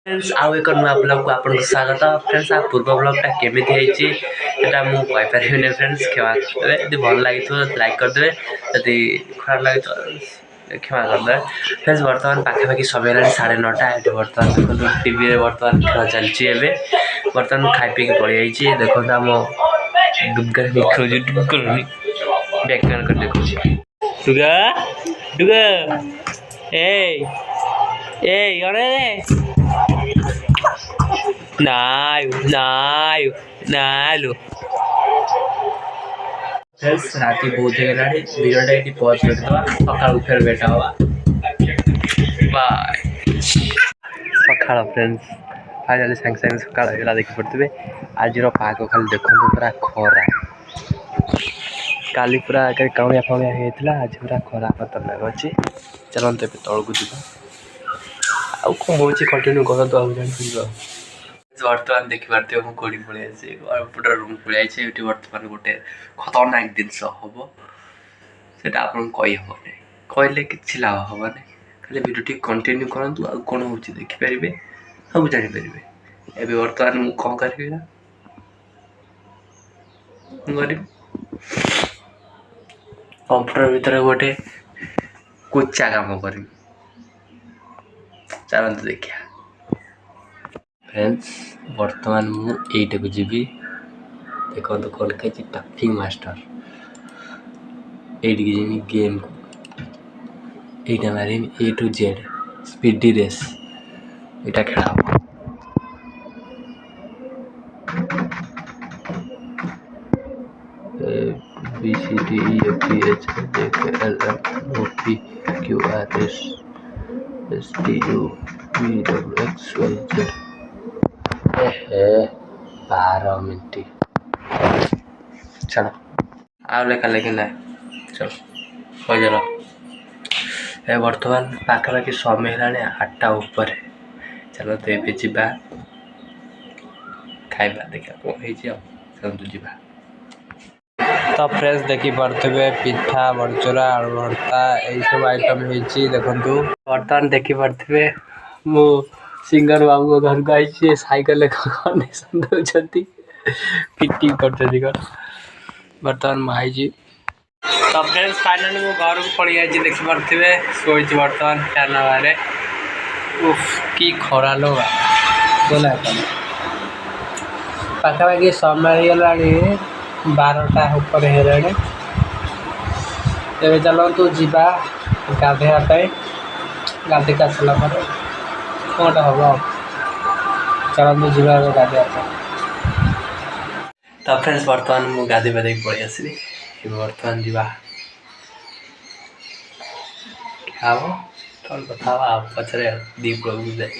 Friends आउ एक नुआ ब्लॉग को आपन स्वागत। फ्रेंड्स आ पूर्व ब्लॉगटा केमिति हेची एटा मु कहि परिबिने फ्रेंड्स, क्षमा करदे। यदि भल लागि तो लाइक कर देबे, यदि खराब लागि तो क्षमा कर देबे। फ्रेंड्स वर्तमान पाखे पाखी समय लानी 9:30 एटे वर्तमान देखो टीवी रे वर्तमान खेल चलची एबे। वर्तमान खाइ पी के पळि आइची देखो हम दुग्गा निखरो जो दुग्गा बैकग्राउंड कर देखो दुग्गा दुग्गा ए अरे नायु नालु फ्रेंड्स राती बहुत हो गलानी वीडियोटा एटी पॉज कर दवा सकाळ फेर बेटा हवा बाय सकाळ फ्रेंड्स फाइनली संग संग सकाळ होला देखि पड़तबे। आज रो पाग खाली देखो पूरा खरा काली पूरा काउनिया फाउनिया हेतला आज पूरा खरा खतरनाक अछि। चलंते पे तळ को जिबा आ को होची कंटिन्यू कर तो हम जान पिबा। वर्तमान देखि पारते हम कोडी पळे आसे और पुरा रूम पळे आइछे एटी वर्तमान गोटे खतरनाक दिनस हबो सेटा आपन कहि हबो नै कहले किछि लाभ हबो नै खाली वीडियो कंटिन्यू करंतु आ कोन होची देखि परिबे सब जानि परिबे। एबे वर्तमान मु कोन करबी ना गरीब कंप्यूटर भीतर गोटे कुच्चा काम करबी चलंतु देखिया। फ्रेंड्स वर्तमान मु एटा को जीबी देखो तो कॉल के टाइपिंग मास्टर एटी की गेम एटा मारे A to Z speedy race एटा खेला B C D E F G H I J K L M O P Q R S S T U V W X Y Z 12 minute चलो आ लेखा लेकिन चलो हो चलो ए वर्तमान पाखापाखि समय हेलाने 8टा ऊपर चलो तो ये जीवा खाइबा देखा कौन है चलतु जीवा। तो फ्रेंड्स देखि पारथबे पिठा बरचोरा आलू भर्ता ए सब आइटम हेची देखंतु। वर्तमान देखि पारथबे मु सिंगर बाबू घर को आइछे साइकिल कनेक्शन दउछंती पिटी करछंती कर वर्तमान माइजी। तो फ्रेंड्स फाइनली मु घर को पड़ी आइछे देखि पारथबे सोइछ वर्तमान फैन बारे उफ की खरा लो बोला पाखा पाखि समय गलानी 12टा ऊपर हेलानी। तेरे चलतु जीवा गाधेया पे गाधे का सला पर कोटा हबो चलतु जीवा गाधेया पे। तो फ्रेंड्स वर्तमान मु गाधे बाधे पळि आसी वर्तमान जीवा खाओ तो कथा पचरे दीप जाए।